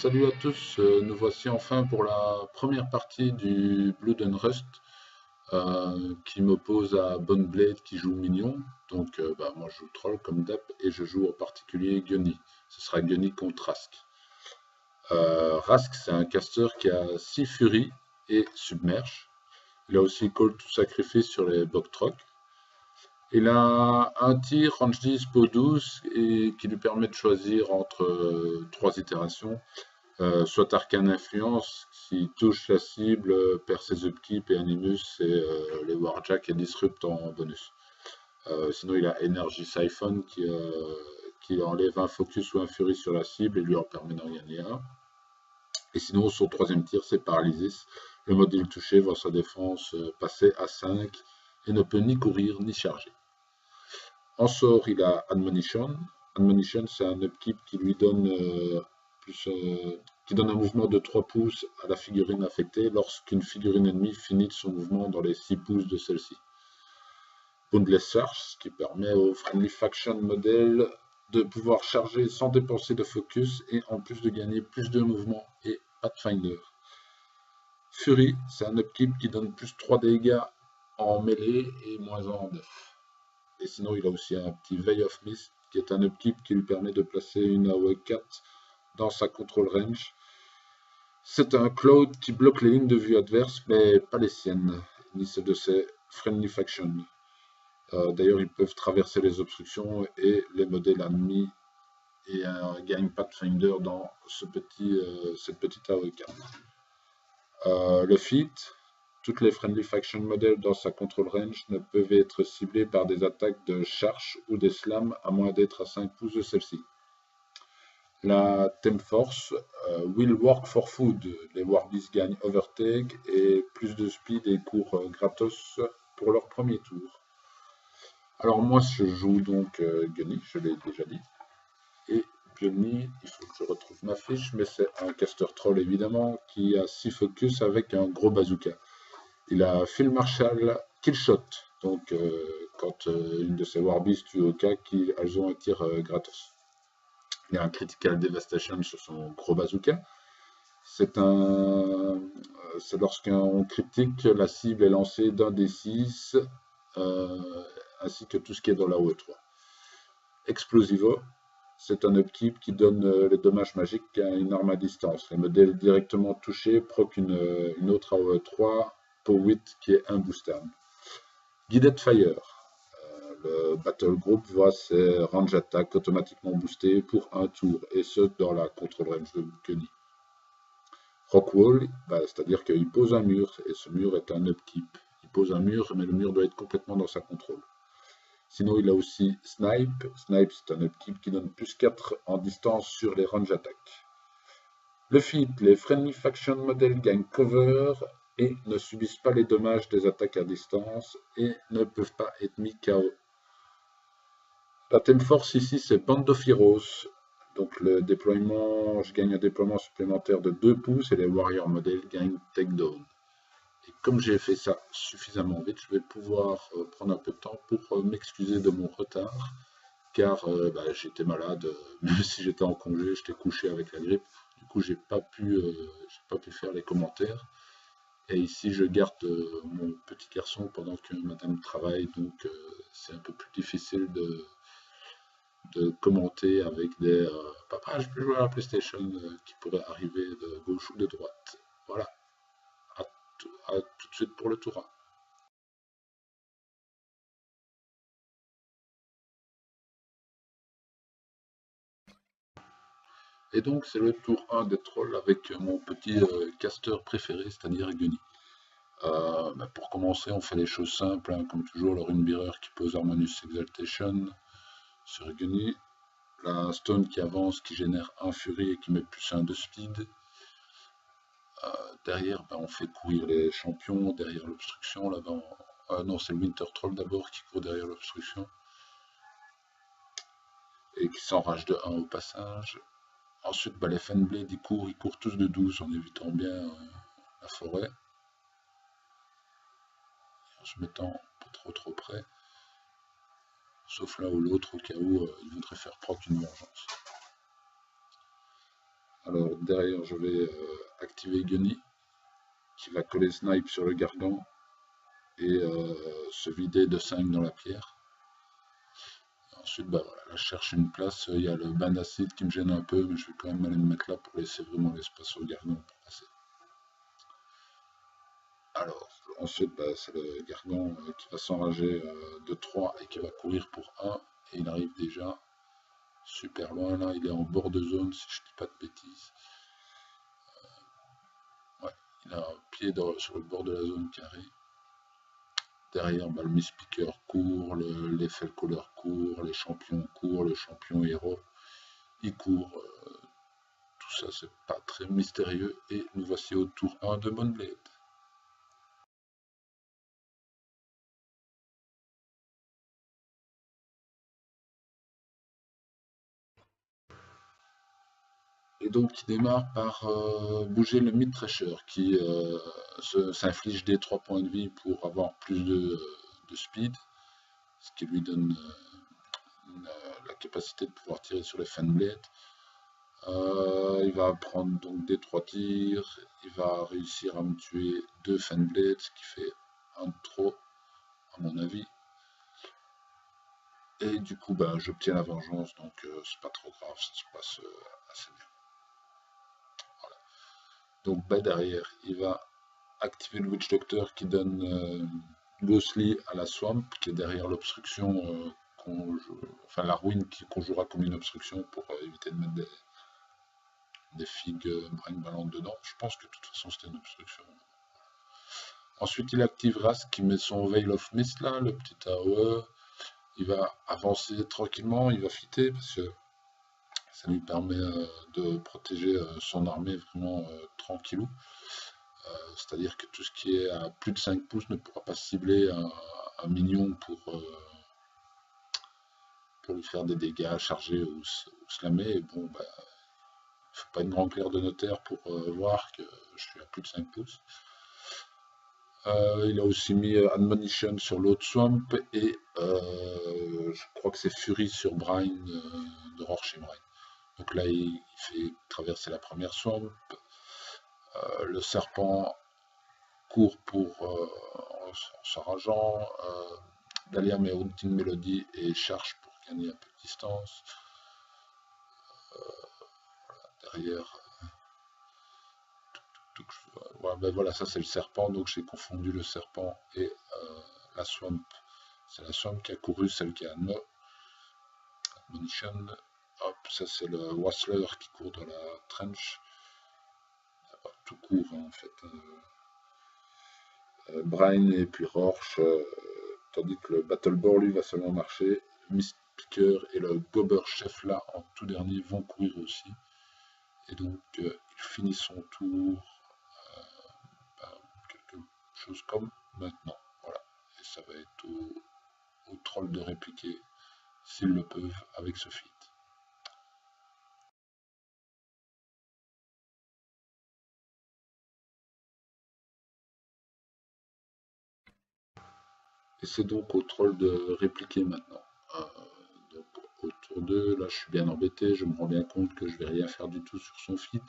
Salut à tous, nous voici enfin pour la première partie du Blood and Rust qui m'oppose à Boneblade qui joue Minion. Donc moi je joue Troll comme d'hab et je joue en particulier Gunny. Ce sera Gunny contre Rask. Rask c'est un caster qui a 6 Fury et Submerge. Il a aussi Call to Sacrifice sur les Bogtrock. Il a un tir range 10 peau douce et qui lui permet de choisir entre 3 itérations. Soit Arcane Influence, qui touche la cible, perd ses upkeep et Animus, et les Warjack et Disrupt en bonus. Sinon, il a Energy Siphon qui enlève un focus ou un fury sur la cible et lui en permet d'en gagner un. Et sinon, son troisième tir, c'est Paralysis. Le module touché voit sa défense passer à 5 et ne peut ni courir ni charger. En sort, il a Admonition. Admonition, c'est un upkeep qui lui donne qui donne un mouvement de 3 pouces à la figurine affectée lorsqu'une figurine ennemie finit son mouvement dans les 6 pouces de celle-ci. Boundless Charge, ce qui permet au Friendly Faction modèle de pouvoir charger sans dépenser de focus et en plus de gagner plus de mouvement et Pathfinder. Fury, c'est un upkeep qui donne plus 3 dégâts en mêlée et moins 1 en def. Et sinon, il a aussi un petit Veil of Mist, qui est un upkeep qui lui permet de placer une AOE 4 dans sa control range. C'est un Cloud qui bloque les lignes de vue adverses, mais pas les siennes, ni celles de ses Friendly Faction. D'ailleurs, ils peuvent traverser les obstructions et les modèles ennemis et gagnent Pathfinder dans cette petite AOE 4. Le feat, toutes les Friendly Faction modèles dans sa control range ne peuvent être ciblés par des attaques de charge ou des slams à moins d'être à 5 pouces de celle-ci. La Temp Force, Will Work for Food. Les Warbeasts gagnent Overtake et plus de speed et courent gratos pour leur premier tour. Alors moi je joue donc Gunny, je l'ai déjà dit. Et Gunny, il faut que je retrouve ma fiche, mais c'est un caster troll évidemment qui a 6 focus avec un gros bazooka. Il a Field Marshal Killshot, donc quand une de ses Warbeasts tue au cas, elles ont un tir gratos. Il y a un Critical Devastation sur son gros bazooka. C'est lorsqu'on critique, la cible est lancée d'un des 6, ainsi que tout ce qui est dans la OE3. Explosivo, c'est un upkeep qui donne les dommages magiques à une arme à distance. Les modèles directement touchés proc une autre AOE3 pour 8 qui est un booster. Guided Fire. Le Battle Group voit ses range attack automatiquement boostés pour un tour, et ce dans la control range de Gunny. Rockwall, c'est-à-dire qu'il pose un mur, et ce mur est un upkeep. Il pose un mur, mais le mur doit être complètement dans sa contrôle. Sinon, il a aussi Snipe. Snipe, c'est un upkeep qui donne plus 4 en distance sur les range attack. Le feat, les Friendly Faction modèles gagnent cover et ne subissent pas les dommages des attaques à distance et ne peuvent pas être mis KO. La Temp Force ici, c'est Band of Heroes. Donc le déploiement, je gagne un déploiement supplémentaire de 2 pouces et les Warrior modèles gagnent Takedown. Et comme j'ai fait ça suffisamment vite, je vais pouvoir prendre un peu de temps pour m'excuser de mon retard, car j'étais malade, même si j'étais en congé, j'étais couché avec la grippe. Du coup, j'ai pas pu faire les commentaires. Et ici, je garde mon petit garçon pendant que madame travaille, donc c'est un peu plus difficile de commenter avec des papa, je peux jouer à la PlayStation qui pourraient arriver de gauche ou de droite. Voilà, à tout de suite pour le tour 1. Et donc c'est le tour 1 des trolls avec mon petit caster préféré, c'est-à-dire Gunny. Pour commencer, on fait les choses simples, hein, comme toujours, le Runebearer qui pose Harmonious Exaltation sur Gunny. La Stone qui avance, qui génère un Fury et qui met plus 1 de speed. Derrière, on fait courir les champions, derrière l'obstruction, là-bas, non, c'est le Winter Troll d'abord qui court derrière l'obstruction. Et qui s'enrage de 1 au passage. Ensuite, les Fenblade, ils courent tous de 12 en évitant bien la forêt. En se mettant pas trop près. Sauf là où l'autre, au cas où, il voudrait faire proc d'une vengeance. Alors derrière, je vais activer Gunny, qui va coller Snipe sur le gargant et se vider de 5 dans la pierre. Ensuite, bah voilà, là, je cherche une place. Il y a le bain d'acide qui me gêne un peu, mais je vais quand même aller me mettre là pour laisser vraiment l'espace au gargant pour passer. Alors, ensuite, bah, c'est le gargant qui va s'enrager de 3 et qui va courir pour 1. Et il arrive déjà super loin là. Il est en bord de zone, si je dis pas de bêtises. Ouais, il a un pied sur le bord de la zone carrée. Derrière, bah, le Miss Picker court, les Felcoller court, les champions courent, le champion héros il court. Tout ça, c'est pas très mystérieux. Et nous voici au tour 1 de Moonblade. Et donc, il démarre par bouger le mid-thresher qui s'inflige des 3 points de vie pour avoir plus de speed, ce qui lui donne la capacité de pouvoir tirer sur les Fanblades. Il va prendre donc des 3 tirs, il va réussir à me tuer 2 Fanblades, ce qui fait un de trop, à mon avis. Et du coup, bah, j'obtiens la vengeance, donc c'est pas trop grave, ça se passe assez bien. Voilà. Donc bah, derrière, il va activer le Witch Doctor qui donne Ghostly à la Swamp, qui est derrière l'obstruction, enfin la ruine qu'on jouera comme une obstruction pour éviter de mettre des figues brinque-ballantes dedans. Je pense que de toute façon c'était une obstruction. Ensuite, il active Rask qui met son Veil of Mist là, le petit AOE. Il va avancer tranquillement, il va fitter parce que ça lui permet de protéger son armée vraiment tranquillou. C'est-à-dire que tout ce qui est à plus de 5 pouces ne pourra pas cibler un minion pour lui faire des dégâts, charger ou slammer. Et bon, bah, il ne faut pas une grande claire de notaire pour voir que je suis à plus de 5 pouces. Il a aussi mis Admonition sur l'autre Swamp et je crois que c'est Fury sur Brine de Rorschach. Donc là, il fait traverser la première Swamp. Le serpent court en s'enrageant. Dahlia met Haunting Melody et charge pour gagner un peu de distance. Derrière. Ouais, ben voilà, ça c'est le serpent, donc j'ai confondu le serpent et la swamp. C'est la swamp qui a couru, celle qui a Admonition. Hop, ça c'est le Wassler qui court dans la trench. Tout court hein, en fait. Brian et puis Rorsch, tandis que le Battlebore lui va seulement marcher. Miss Picker et le Gober Chef là en tout dernier vont courir aussi. Et donc il finit son tour quelque chose comme maintenant. Voilà. Et ça va être au troll de répliquer s'ils le peuvent avec ce feat. Et c'est donc au troll de répliquer maintenant. Donc au tour 2, là je suis bien embêté, je me rends bien compte que je vais rien faire du tout sur son feat.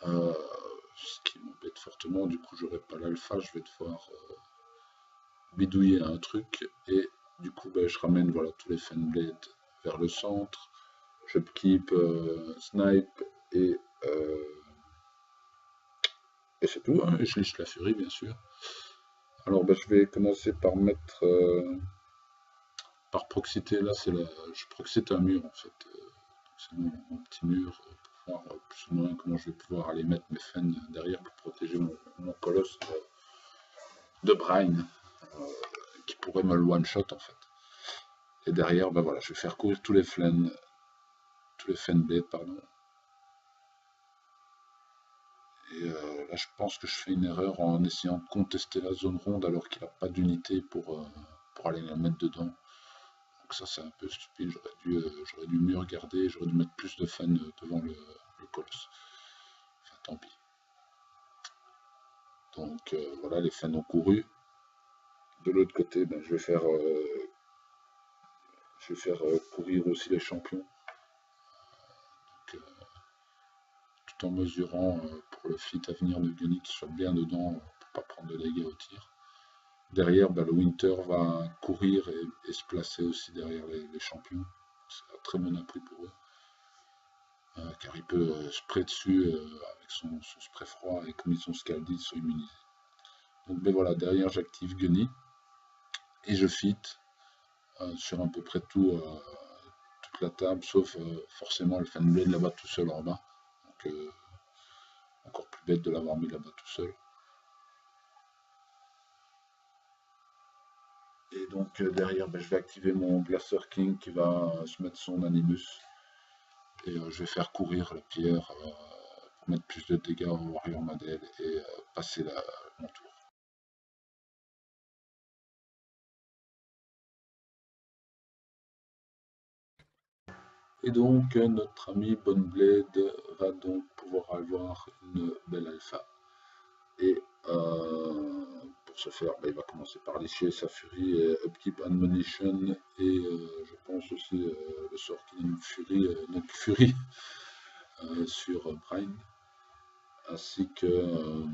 Ce qui m'embête fortement, du coup j'aurai pas l'alpha, je vais devoir bidouiller un truc et du coup je ramène voilà, tous les Fanblades vers le centre, je keep Snipe et c'est tout, hein, et je liche la furie bien sûr. Alors je vais commencer par mettre par proximité, là c'est je proxite un mur en fait. C'est mon petit mur pour voir plus ou moins comment je vais pouvoir aller mettre mes fans derrière pour protéger mon colosse de Brine qui pourrait me le one shot en fait. Et derrière, voilà, je vais faire courir tous les Fanblades, pardon. Et là, je pense que je fais une erreur en essayant de contester la zone ronde alors qu'il n'a pas d'unité pour aller la mettre dedans. Donc ça, c'est un peu stupide. J'aurais dû mieux regarder. J'aurais dû mettre plus de fans devant le colosse. Enfin, tant pis. Donc voilà, les fans ont couru. De l'autre côté, je vais faire courir aussi les champions. Donc, tout en mesurant pour le fit à venir de Gunny qui soit bien dedans pour pas prendre de dégâts au tir. Derrière, le Winter va courir et se placer aussi derrière les champions. C'est un très bon appui pour eux. Car il peut spray dessus avec son spray froid et comme ils sont scaldés, ils sont immunisés. Donc ben voilà, derrière j'active Gunny et je fit sur à peu près toute la table, sauf forcément le Fanblade là-bas tout seul en bas. Donc encore plus bête de l'avoir mis là-bas tout seul. Et donc derrière, je vais activer mon Glacier King qui va se mettre son Animus. Et je vais faire courir la pierre pour mettre plus de dégâts au Warrior Model et passer mon tour. Et donc notre ami Boneblade va donc pouvoir avoir une belle alpha. Et pour ce faire, il va commencer par licher sa furie et Upkeep Admonition et je pense aussi le sort qui donne Fury, donc Fury sur Brine, ainsi que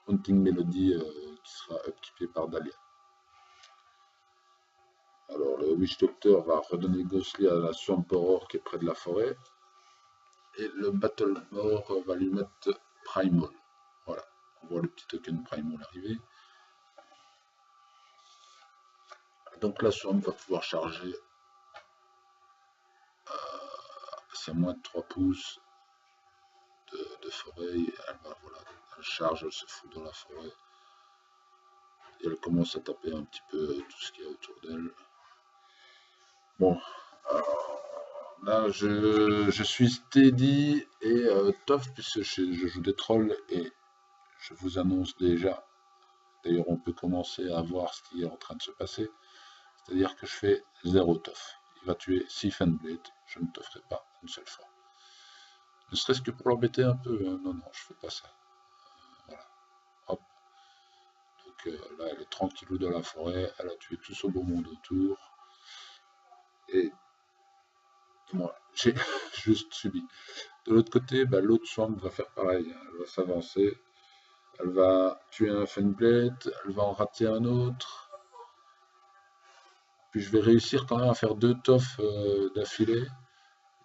Haunting Melody qui sera upkeepé par Dahlia. Alors le Witch Doctor va redonner Ghostly à la Swamp Horror qui est près de la forêt. Et le Battlemore va lui mettre Primal. Voilà, on voit le petit token Primal arriver. Donc la Swamp va pouvoir charger. C'est moins de 3 pouces de forêt. Elle charge, elle se fout dans la forêt. Et elle commence à taper un petit peu tout ce qu'il y a autour d'elle. Bon, là je suis steady et tough puisque je joue des trolls et je vous annonce déjà, d'ailleurs on peut commencer à voir ce qui est en train de se passer, c'est-à-dire que je fais 0 tough. Il va tuer 6 Fanblade, je ne tofferai pas une seule fois. Ne serait-ce que pour l'embêter un peu, hein. Non, je fais pas ça. Voilà, hop. Donc là elle est tranquillou dans la forêt, elle a tué tout ce beau monde autour. Et moi, j'ai juste subi. De l'autre côté, l'autre Swamp va faire pareil. Elle va s'avancer. Elle va tuer un Fanblade. Elle va en rater un autre. Puis je vais réussir quand même à faire 2 toffs d'affilée.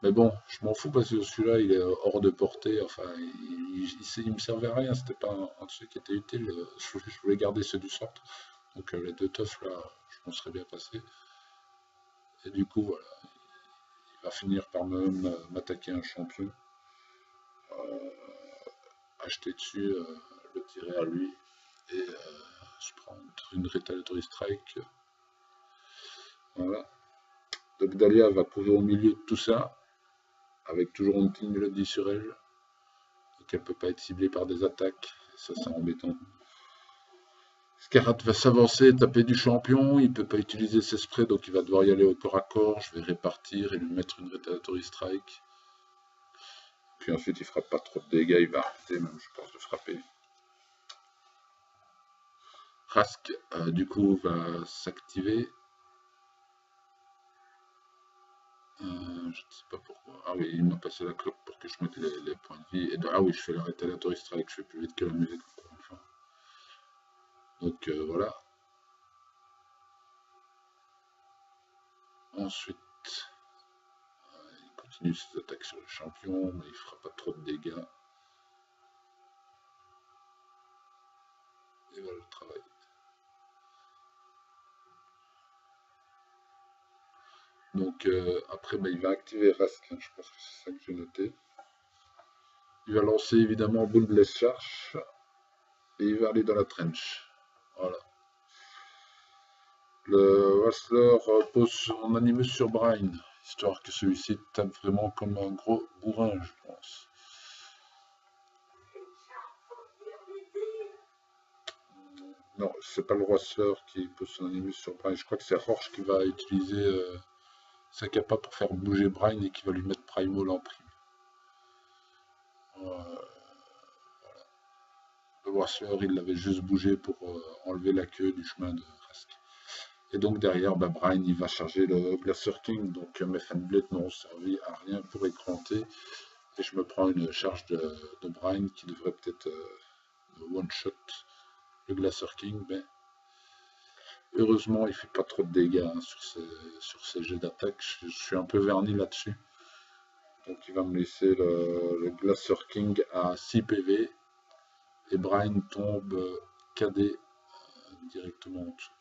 Mais bon, je m'en fous parce que celui-là, il est hors de portée. Enfin, il me servait à rien. C'était pas un de ceux qui était utile. Je voulais garder ceux du sort. Donc les 2 toffs là, je m'en serais bien passé. Et du coup, voilà. Il va finir par m'attaquer un champion. Acheter dessus, le tirer à lui et se prendre une retaliatory strike. Voilà. Donc Dahlia va courir au milieu de tout ça, avec toujours une petite mélodie sur elle. Donc elle ne peut pas être ciblée par des attaques, ça c'est embêtant. Scarrat va s'avancer, taper du champion, il ne peut pas utiliser ses sprays, donc il va devoir y aller au corps à corps. Je vais répartir et lui mettre une retaliatory strike. Puis ensuite il fera pas trop de dégâts, il va arrêter même je pense de frapper. Rask du coup va s'activer. Je ne sais pas pourquoi. Ah oui, il m'a passé la cloque pour que je mette les points de vie. Ah oui, je fais la retaliatory strike, je fais plus vite que la musique. Enfin. Donc voilà. Ensuite, il continue ses attaques sur le champion, mais il fera pas trop de dégâts. Et voilà le travail. Donc après, il va activer Rask, hein, je pense que c'est ça que j'ai noté. Il va lancer évidemment Boundless Charge et il va aller dans la trench. Voilà. Le Wrestler pose son Animus sur Brine, histoire que celui-ci tape vraiment comme un gros bourrin, je pense. Non, c'est pas le Wrestler qui pose son Animus sur Brine, je crois que c'est Horsch qui va utiliser sa capa pour faire bouger Brine et qui va lui mettre Primal en prime. Voilà. Le Wrestler, il l'avait juste bougé pour enlever la queue du chemin de Rask. Et donc derrière, Brine, il va charger le Glacier King, donc mes Fanblades n'auront servi à rien pour écranter. Et je me prends une charge de Brian qui devrait peut-être one-shot le Glacier King, mais heureusement il fait pas trop de dégâts hein, sur ces jets d'attaque. Je suis un peu verni là-dessus. Donc il va me laisser le Glacier King à 6 PV et Brian tombe KD directement en dessous.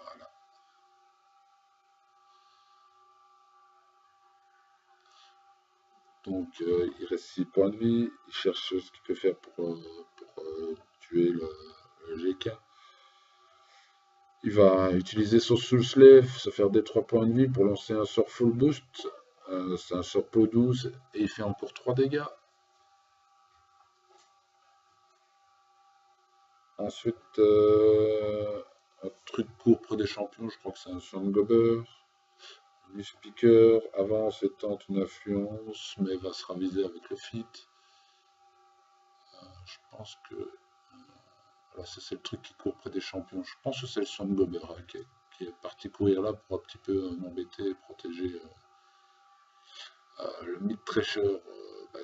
Voilà. Donc il reste 6 points de vie, il cherche ce qu'il peut faire pour tuer le GK. Il va utiliser son Soul Slave, se faire des 3 points de vie pour lancer un sort full boost. C'est un sort peau 12 et il fait encore 3 dégâts. Ensuite, un truc pourpre des champions, je crois que c'est un Songobber. Speaker avance et tente une influence, mais va se raviser avec le fit. Je pense que. Voilà, c'est le truc qui court près des champions. Je pense que c'est le Songobber hein, qui est parti courir là pour un petit peu m'embêter et protéger le mid-treasure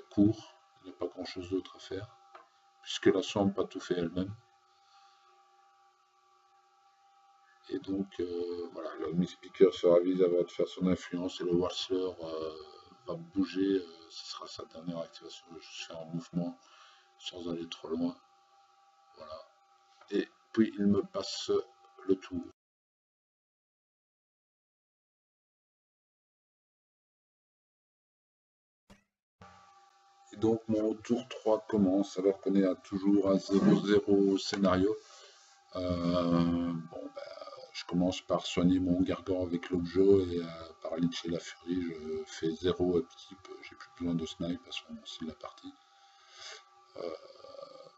court. Il n'y a pas grand chose d'autre à faire, puisque la Swamp a tout fait elle-même. Et donc, voilà, le Mi-Speaker se ravise avant de faire son influence et le Whistler va bouger. Ce sera sa dernière activation. Je fais un mouvement sans aller trop loin. Voilà. Et puis, il me passe le tour. Et donc, mon tour 3 commence alors qu'on est toujours à 0-0 scénario. Bon, je commence par soigner mon Gargant avec l'Objo et par Lich et la Furie, je fais 0 upkeep, j'ai plus besoin de snipe à ce moment-ci de la partie.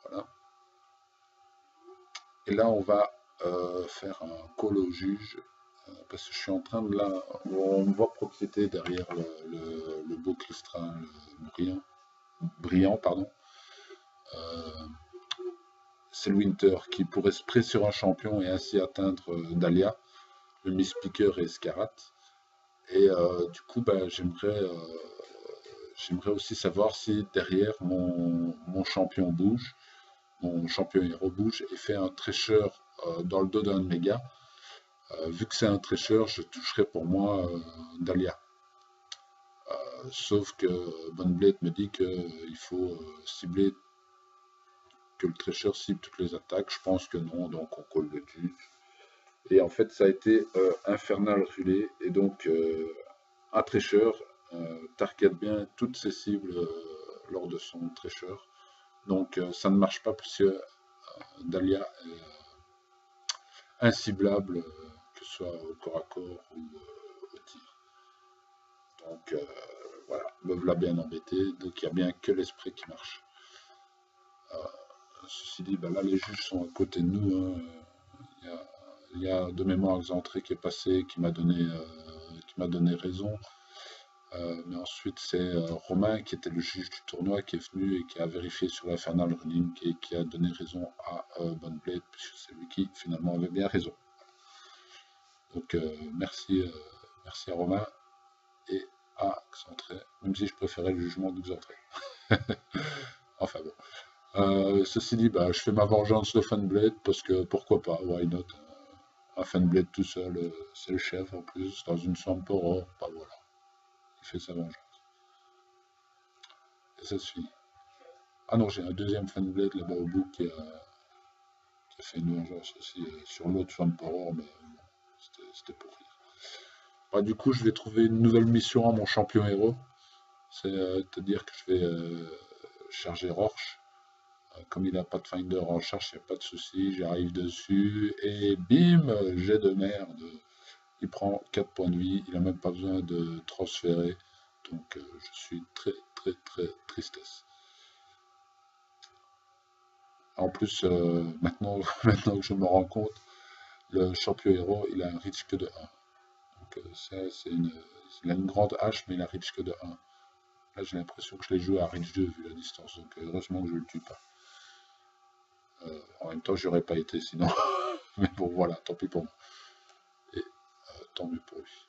Voilà. Et là, on va faire un call au juge, parce que je suis en train de là, on me voit proxéter derrière le beau cristral brillant, pardon. C'est le Winter qui pourrait se spray sur un champion et ainsi atteindre Dahlia, le Mi-Speaker et Scarrat. Et du coup, j'aimerais aussi savoir si derrière mon champion bouge, mon champion héros bouge et fait un Thresher dans le dos d'un méga. Vu que c'est un Thresher, je toucherai pour moi Dahlia. Sauf que Bonblade me dit qu'il faut cibler, que le Thresher cible toutes les attaques. Je pense que non, donc on colle dessus. Et en fait, ça a été infernal rulé. Et donc, un Thresher target bien toutes ses cibles lors de son Thresher. Donc, ça ne marche pas puisque Dahlia est inciblable, que ce soit au corps à corps ou au tir. Donc, voilà, me voilà bien embêté. Donc, il n'y a bien que l'esprit qui marche. Ceci dit, là, les juges sont à côté de nous. Hein. Il y a de mémoire Xantré qui est passé, qui m'a donné raison. Mais ensuite, c'est Romain qui était le juge du tournoi qui est venu et qui a vérifié sur l'Infernal Running et qui a donné raison à Bonblade, puisque c'est lui qui finalement avait bien raison. Donc merci à Romain et à Xantré, même si je préférais le jugement de Xantré. Enfin bon. Ceci dit, je fais ma vengeance de Funblade parce que pourquoi pas, why not. Un Funblade tout seul, c'est le chef en plus, dans une Swamp Aurore, voilà. Il fait sa vengeance. Et ça suffit. Ah non, j'ai un deuxième Funblade là-bas au bout qui a fait une vengeance aussi sur l'autre Swamp Aurore, mais bon, c'était pour rire. Du coup, je vais trouver une nouvelle mission à mon champion héros. C'est-à-dire que je vais charger Rorsch. Comme il n'a pas de Finder en charge, il n'y a pas de souci, j'arrive dessus et bim, jet de merde. Il prend 4 points de vie, il n'a même pas besoin de transférer. Donc je suis très tristesse. En plus, maintenant que je me rends compte, le champion héros, il a un reach que de 1. Donc il a une grande hache, mais il a reach que de 1. Là, j'ai l'impression que je l'ai joué à reach 2 vu la distance, donc heureusement que je ne le tue pas. En même temps, j'aurais pas été sinon. Mais bon, voilà, tant pis pour moi. Et tant mieux pour lui.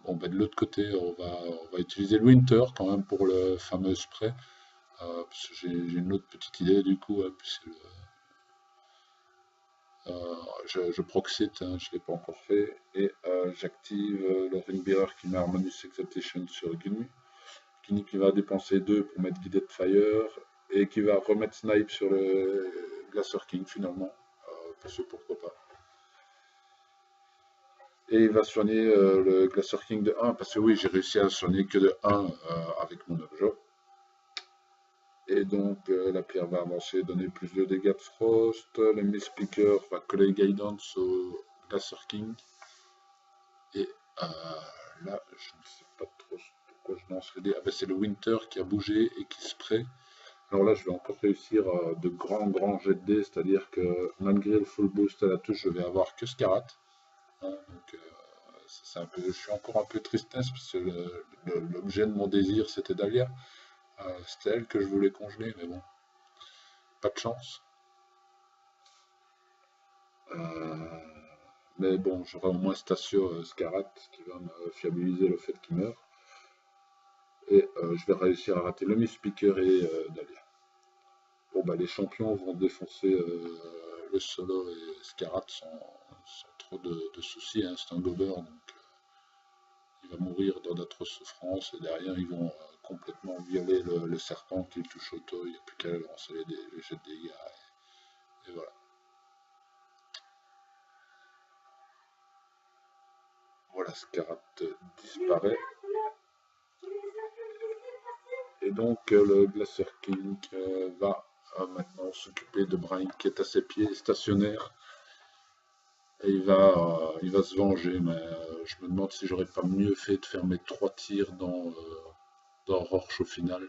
Bon, ben, de l'autre côté, on va utiliser le Winter quand même pour le fameux spray. Parce que j'ai une autre petite idée du coup, hein, puis je proxite, hein, je ne l'ai pas encore fait, et j'active le Ring Bearer qui met Harmonious Exaltation sur Gunny. Gunny qui va dépenser 2 pour mettre Guided Fire, et qui va remettre Snipe sur le Glacier King finalement, parce que pourquoi pas. Et il va soigner le Glacier King de 1, parce que oui, j'ai réussi à soigner que de 1 avec mon objet. Et donc la pierre va avancer, donner plus de dégâts de frost. Le Mist Speaker va coller Guidance au Glacier King. Et là, je ne sais pas trop pourquoi je lance le dé. Ah ben c'est le Winter qui a bougé et qui spray. Alors là, je vais encore réussir de grands jets de dés, c'est-à-dire que malgré le full boost à la touche, je vais avoir que Scarrat. Hein, donc je suis encore un peu tristesse parce que l'objet de mon désir c'était Dahlia. C'était elle que je voulais congeler, mais bon, pas de chance. Mais bon, j'aurai au moins Stasio Scarrat qui va me fiabiliser le fait qu'il meurt. Et je vais réussir à rater le Miss Speaker et Dahlia. Bon, bah, les champions vont défoncer le solo et Scarrat sans trop de soucis. Hein. C'est un gober, donc il va mourir dans d'atroces souffrances. Et derrière, ils vont complètement violer le serpent qui touche auto. Il n'y a plus qu'à lancer les jets de dégâts. Et voilà. Voilà, Scarrat disparaît. Et donc le Glacier King va maintenant s'occuper de Brian qui est à ses pieds, stationnaire. Et il va se venger, mais je me demande si j'aurais pas mieux fait de faire mes 3 tirs dans Rorsch au final.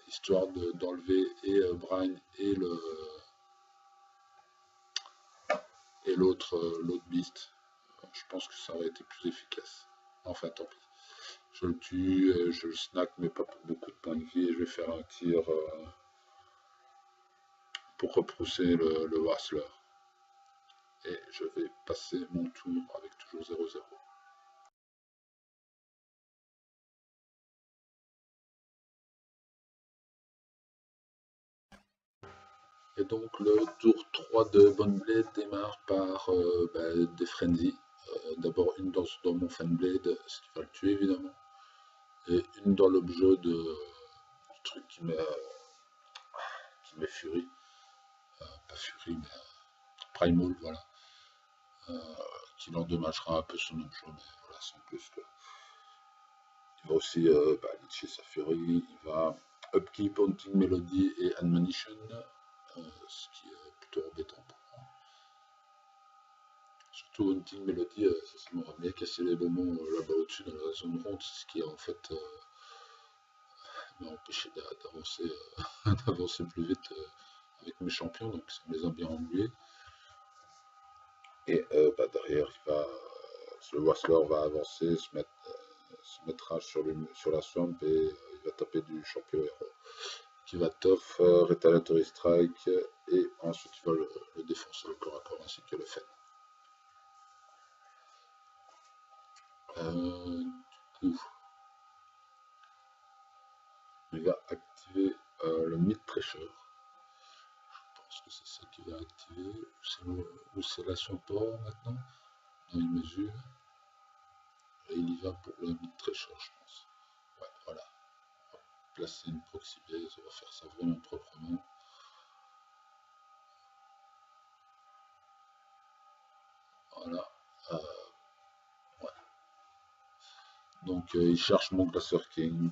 Histoire d'enlever et Brian et l'autre beast. Je pense que ça aurait été plus efficace. Enfin, tant pis. Je le tue, je le snack, mais pas pour beaucoup de points de vie, et je vais faire un tir pour repousser le Wassler. Et je vais passer mon tour avec toujours 0-0. Et donc le tour 3 de Boneblade démarre par des frenzies. D'abord une dans mon Fanblade, ce qui va le tuer évidemment. Et une dans l'objet du truc qui met Fury. Pas Fury, mais Primal, voilà. Qui l'endommagera un peu son objet, mais voilà, sans plus. Quoi. Il va aussi litcher sa Fury. Il va Upkeep, Haunting Melody et Admonition. Ce qui est plutôt embêtant pour moi. Surtout Haunting Melody, ça m'aurait bien cassé les bonbons là-bas au-dessus dans la zone ronde, ce qui en fait m'a empêché d'avancer plus vite avec mes champions, donc ça me les a bien ennuyés. Et derrière, le Wassler va avancer, se mettra sur la swamp et il va taper du champion héros qui va tough, Retaliatory Strike, et ensuite il va le défoncer le corps à corps ainsi que le Fen. Du coup, il va activer le Mid Thresher. Je pense que c'est ça qu'il va activer. Ou c'est la Swampor maintenant. Non, il mesure. Et il y va pour le Mid Thresher, je pense. Ouais, voilà. On va placer une proxy base, on va faire ça vraiment proprement. Voilà. Ouais. Donc il cherche mon Glacier King.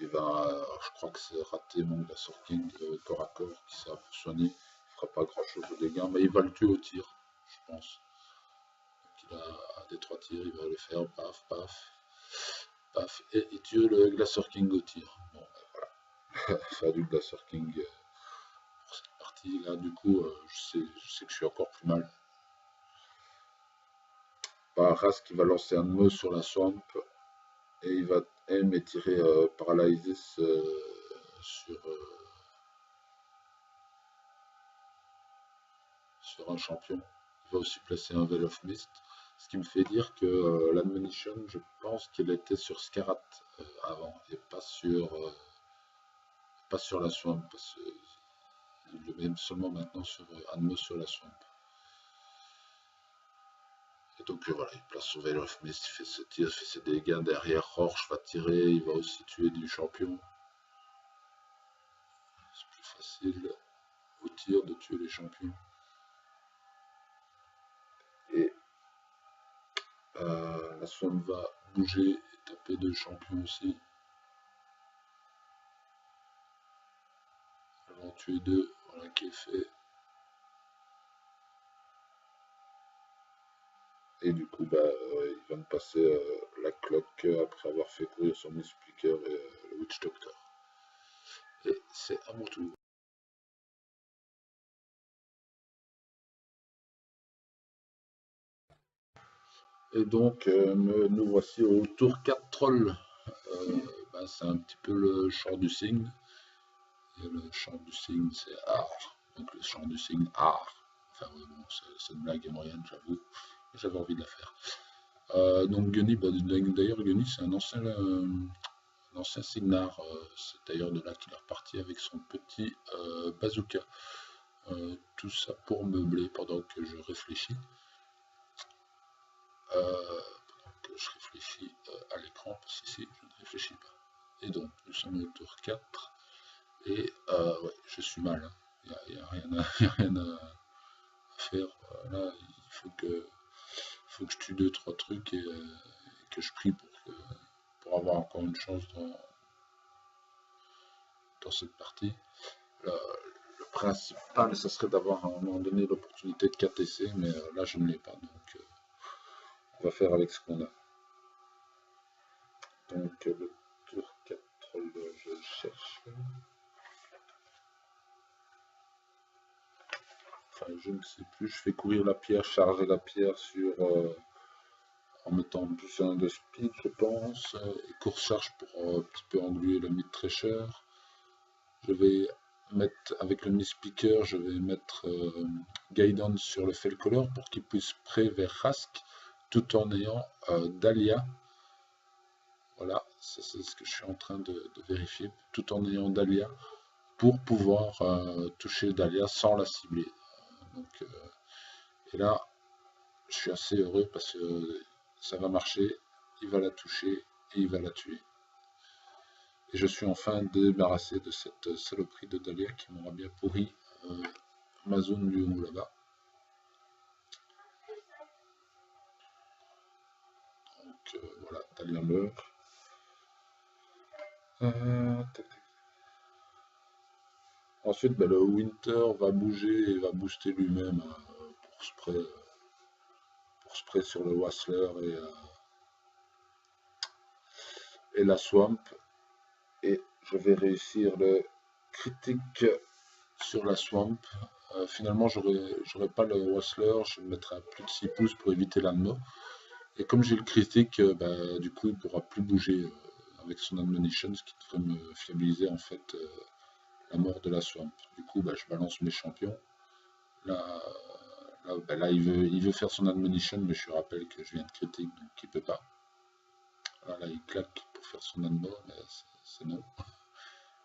Il va, je crois que c'est raté mon Glacier King corps à corps qui sert pour soigner. Il fera pas grand chose de dégâts, mais il va le tuer au tir, je pense. Donc il a des 3 tirs, il va le faire, paf, paf, paf, et il tue le Glacier King au tir. Bon, ben, voilà. Faire du Glacier King pour cette partie là, du coup, je sais que je suis encore plus mal. Ras qui va lancer un nœud sur la swamp et il va aim et tirer Paralysis sur un champion. Il va aussi placer un Veil of Mist. Ce qui me fait dire que l'Admonition, je pense qu'il était sur Scarrat avant, et pas sur la Swamp, parce qu'il le met seulement maintenant sur Anmo sur la Swamp. Et donc voilà, il place son Veil of Mist, il fait ses tirs, il fait ses dégâts, derrière Rorsch va tirer, il va aussi tuer du champion. C'est plus facile au tir de tuer les champions. Et la Swamp va bouger et taper deux champions aussi. Elle va en tuer deux, voilà qui est fait. Et du coup, il va me passer la cloque après avoir fait courir son Mistpeaker et le Witch Doctor. Et c'est à mon tour. Et donc, nous voici au tour 4 Troll. C'est un petit peu le chant du cygne. Et le chant du cygne, c'est art. Donc le chant du cygne, art. Enfin, ouais, bon, cette blague est moyenne, j'avoue. J'avais envie de la faire. Donc Gunny, d'ailleurs, Gunny, c'est un ancien Signar. C'est d'ailleurs de là qu'il est reparti avec son petit bazooka. Tout ça pour meubler pendant que je réfléchis. À l'écran, parce qu'ici je ne réfléchis pas. Et donc nous sommes au tour 4 et ouais, je suis mal, il n'y a rien à faire. Là il faut que je tue 2-3 trucs et que je prie pour avoir encore une chance dans cette partie. Le principal, ce serait d'avoir à un moment donné l'opportunité de KTC, mais là je ne l'ai pas, donc on va faire avec ce qu'on a. Donc le tour 4, je cherche. Enfin, je ne sais plus, je fais courir la pierre, charger la pierre sur en mettant plus un de speed, je pense, et course charge pour un petit peu engluer le mid thresher. Je vais mettre avec le Mistpeaker, je vais mettre Guidance sur le Felcolor pour qu'il puisse près vers Rask tout en ayant Dahlia. Voilà, c'est ce que je suis en train de vérifier, tout en ayant Dahlia pour pouvoir toucher Dahlia sans la cibler. Donc, et là, je suis assez heureux parce que ça va marcher, il va la toucher et il va la tuer. Et je suis enfin débarrassé de cette saloperie de Dahlia qui m'aura bien pourri ma zone du haut là-bas. Donc voilà, Dahlia meurt. Ensuite, le Winter va bouger et va booster lui-même pour spray sur le Wassler et la Swamp. Et je vais réussir le critique sur la Swamp. Finalement, j'aurai pas le Wassler, je me mettrai à plus de 6 pouces pour éviter l'anneau. Et comme j'ai le critique, du coup, il ne pourra plus bouger avec son Admonition, ce qui devrait me fiabiliser en fait la mort de la Swamp. Du coup, je balance mes champions. Là, il veut faire son Admonition, mais je rappelle que je viens de critique, donc il ne peut pas. Là, il claque pour faire son Admo, mais c'est non.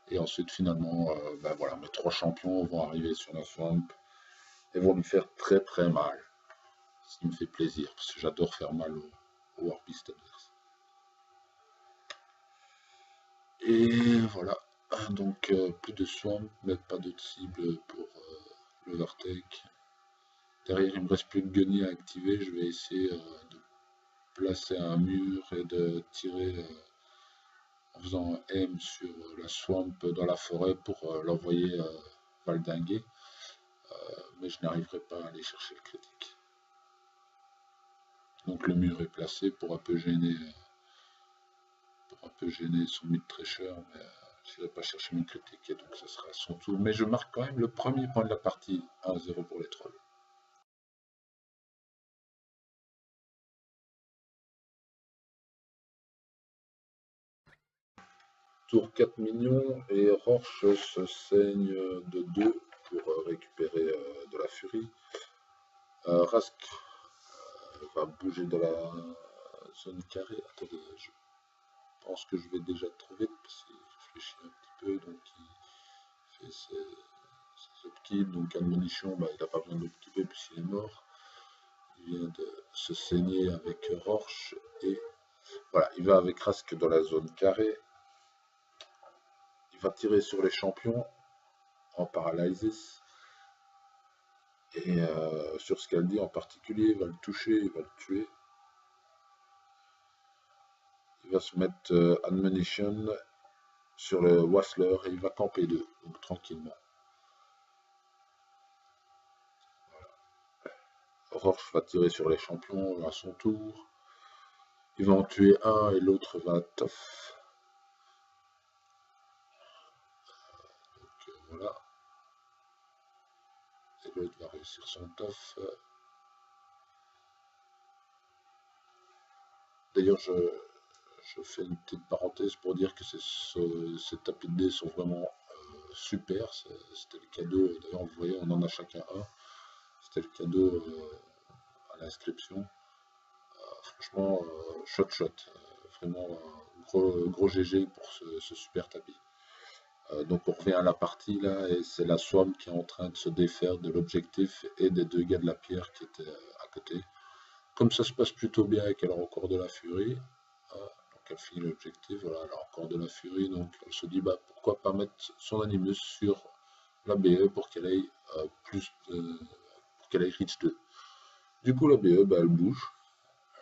Et ensuite, finalement, voilà, mes 3 champions vont arriver sur la Swamp et vont lui faire très très mal. Ce qui me fait plaisir, parce que j'adore faire mal au Warbeast adverse. Et voilà, donc plus de Swamp, mais pas de cible pour le Vortex. Derrière, il ne me reste plus de Gunny à activer, je vais essayer de placer un mur et de tirer en faisant un aim sur la Swamp dans la forêt pour l'envoyer valdinguer. Mais je n'arriverai pas à aller chercher le critique. Donc le mur est placé pour un peu gêner son mid-thresher, mais je n'irai pas chercher mon critique et donc ce sera à son tour. Mais je marque quand même le premier point de la partie, 1-0 pour les trolls. Tour 4 millions et Rorsch se saigne de 2 pour récupérer de la furie. Rask va bouger de la zone carrée. Attendez, je pense que je vais déjà trouver parce qu'il réfléchit un petit peu, donc il fait ses upkeep, donc admonition, il n'a pas besoin d'upkeeper puisqu'il est mort. Il vient de se saigner avec Rorsch et voilà, il va avec Rask dans la zone carrée. Il va tirer sur les champions en paralysis. Et sur Scaldi en particulier, il va le toucher, il va le tuer. Il va se mettre Admonition sur le Wassler et il va camper 2, donc tranquillement. Voilà. Rorsch va tirer sur les champions à son tour. Il va en tuer un et l'autre va tough. Donc voilà. Et l'autre va réussir son tough. D'ailleurs, je fais une petite parenthèse pour dire que ces tapis de dés sont vraiment super. C'était le cadeau. D'ailleurs, vous voyez, on en a chacun un. C'était le cadeau à l'inscription. Franchement, shot. Vraiment gros GG pour ce super tapis. Donc on revient à la partie là, et c'est la Swarm qui est en train de se défaire de l'objectif et des deux gars de la pierre qui étaient à côté. Comme ça se passe plutôt bien et qu'elle a encore de la furie, donc elle finit l'objectif, voilà, elle a encore de la furie, donc elle se dit pourquoi pas mettre son Animus sur la BE pour qu'elle aille pour qu'elle aille Reach 2. Du coup la BE elle bouge,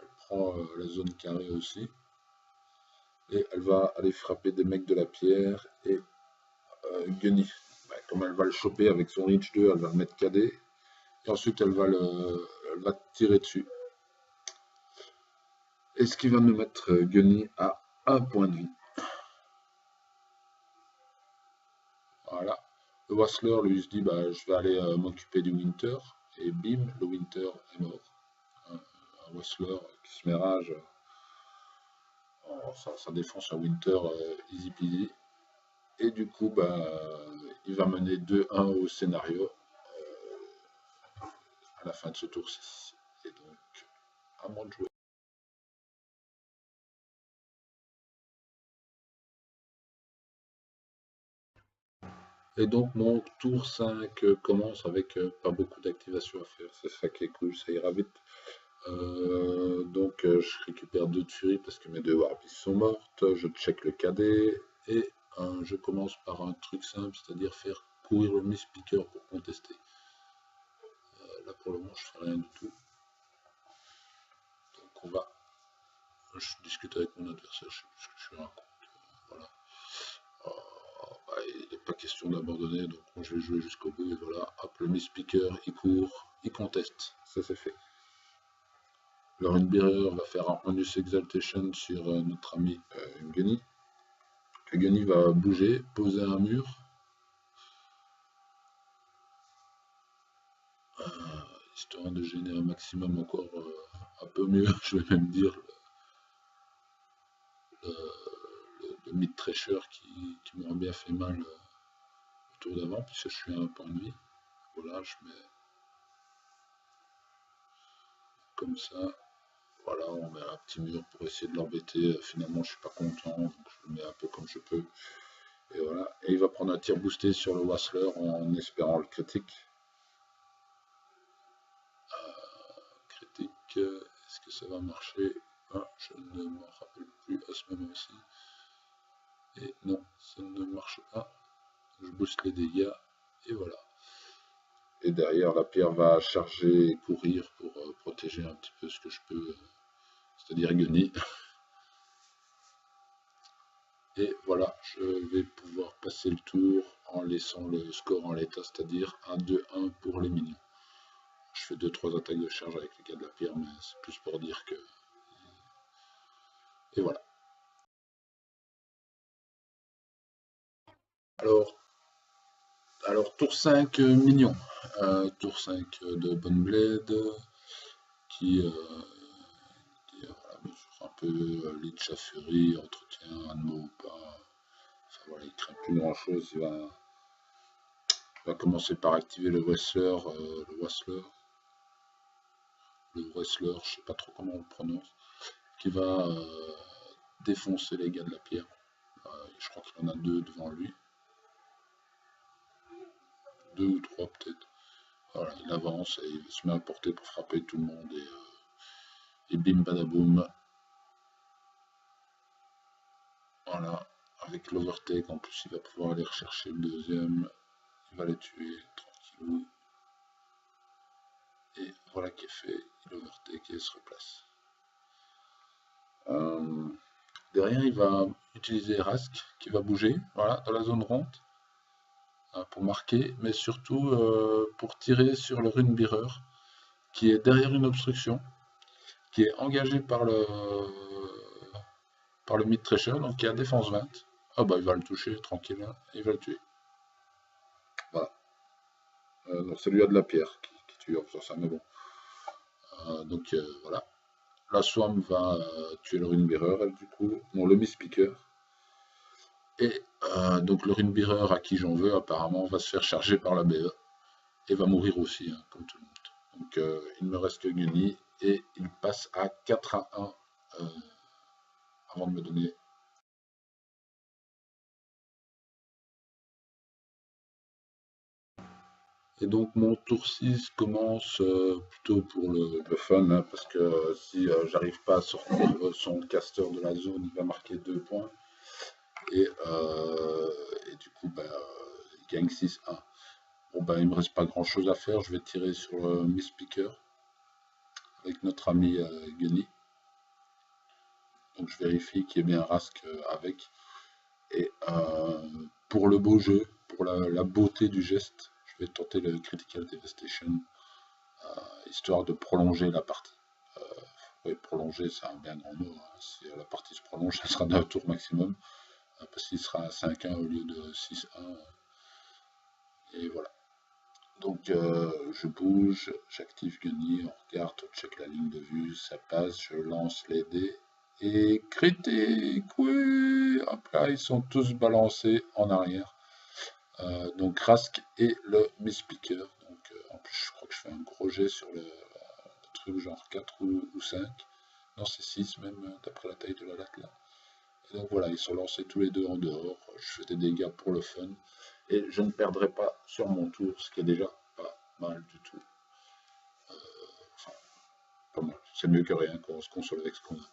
elle prend la zone carrée aussi, et elle va aller frapper des mecs de la pierre et Gunny. Comme elle va le choper avec son Reach 2, elle va le mettre KD, et ensuite elle va tirer dessus. Et ce qui va me mettre Gunny à 1 point de vie. Voilà. Le Wassler, lui, se dit je vais aller m'occuper du Winter. Et bim, le Winter est mort. Un Wassler qui se met rage. Ça défonce un Winter easy peasy. Et du coup, il va mener 2-1 au scénario à la fin de ce tour 6. Et donc, à moi de jouer. Et donc mon tour 5 commence avec pas beaucoup d'activation à faire. C'est ça qui est cool, ça ira vite. Donc je récupère 2 de furie parce que mes 2 Warpies sont mortes. Je check le KD et je commence par un truc simple, c'est-à-dire faire courir le Miss Picker pour contester. Là pour le moment je fais rien du tout. Donc je discute avec mon adversaire, je sais plus ce que je raconte. Voilà. Il n'est pas question d'abandonner, donc moi, je vais jouer jusqu'au bout, et voilà, hop, le Miss Picker, il court, il conteste, ça c'est fait. Le Runbearer va faire un Onus Exaltation sur notre ami Gunny. Le Gunny va bouger, poser un mur. Histoire de gêner un maximum encore un peu mieux, je vais même dire, le mid-thresher qui m'aurait bien fait mal au tour d'avant, puisque je suis à 1 point de vie. Voilà, je mets comme ça. Voilà, on met un petit mur pour essayer de l'embêter. Finalement, je suis pas content, donc je le mets un peu comme je peux. Et voilà. Et il va prendre un tir boosté sur le Wassler en espérant le critique. Critique, est-ce que ça va marcher? Je ne m'en rappelle plus à ce moment-ci. Et non, ça ne marche pas. Je booste les dégâts, et voilà. Et derrière, la pierre va charger et courir pour protéger un petit peu ce que je peux, c'est-à-dire Gunny. Et voilà, je vais pouvoir passer le tour en laissant le score en l'état, c'est-à-dire 1-2-1 pour les minions. Je fais 2-3 attaques de charge avec les gars de la pierre, mais c'est plus pour dire que... Et voilà. Alors tour 5 mignon. Tour 5 de Bonne Blade, qui voilà, mesure un peu Leech à Fury, entretient un mot ou pas. Enfin voilà, il craint plus grand chose. Il va commencer par activer le Wassler. le wrestler, je sais pas trop comment on le prononce, qui va défoncer les gars de la pierre. Je crois qu'il y en a 2 devant lui. 2 ou 3 peut-être. Voilà, il avance et il se met à porter pour frapper tout le monde et bim badaboum. Voilà, avec l'overtake en plus il va pouvoir aller rechercher le deuxième. Il va les tuer tranquillou. Et voilà qui est fait, il overtake et il se replace. Derrière, il va utiliser Rask qui va bouger, voilà, dans la zone ronde pour marquer, mais surtout pour tirer sur le Runebearer qui est derrière une obstruction, qui est engagé par le mid-thresher, donc qui a défense 20. Ah bah il va le toucher tranquille, hein, et il va le tuer. Voilà. Donc c'est lui à de la pierre qui tue sur ça, mais bon. Donc voilà. La Swam va tuer le Runebearer, du coup, non, le Mistpeaker. Et donc le Runebearer à qui j'en veux, apparemment, va se faire charger par la BE. Et va mourir aussi, hein, comme tout le monde. Donc il me reste que Gunny, et il passe à 4-1 avant de me donner. Et donc mon tour 6 commence plutôt pour le fun, hein, parce que si j'arrive pas à sortir son caster de la zone, il va marquer 2 points. Et du coup, bah, il gagne 6-1. Bon, bah, il me reste pas grand chose à faire, je vais tirer sur le Mistpeaker avec notre ami Gunny. Donc je vérifie qu'il y ait bien Rask avec. Et pour le beau jeu, pour la beauté du geste, je vais tenter le Critical Devastation, histoire de prolonger la partie. Oui, prolonger, c'est un bien grand mot. Hein. Si la partie se prolonge, ça sera 9 tours maximum, parce qu'il sera à 5-1 au lieu de 6-1. Et voilà. Donc je bouge, j'active Gunny, on regarde, on check la ligne de vue, ça passe, je lance les dés. Et critique, oui. Hop là, ils sont tous balancés en arrière. Donc Rask et le Mistpeaker. Donc en plus, je crois que je fais un gros jet sur le truc, genre 4 ou 5. Non, c'est 6 même, d'après la taille de la latte là. Et donc voilà, ils sont lancés tous les deux en dehors. Je fais des dégâts pour le fun. Et je ne perdrai pas sur mon tour, ce qui est déjà pas mal du tout. Enfin, pas mal. C'est mieux que rien, qu'on se console avec ce qu'on a.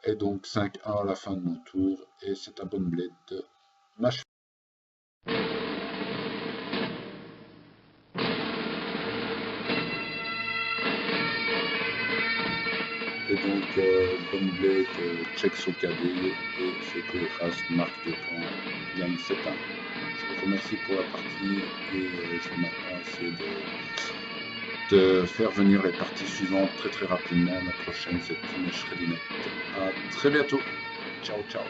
Et donc 5-1 à la fin de mon tour, et c'est un bonne blade de Mach. Et donc bonne blade check son KD et fait que Rask marque 2 points, gagne 7-1. Je vous remercie pour la partie et je vais maintenant essayer de faire venir les parties suivantes très rapidement. La prochaine c'est Team Shredinette. À très bientôt. Ciao ciao.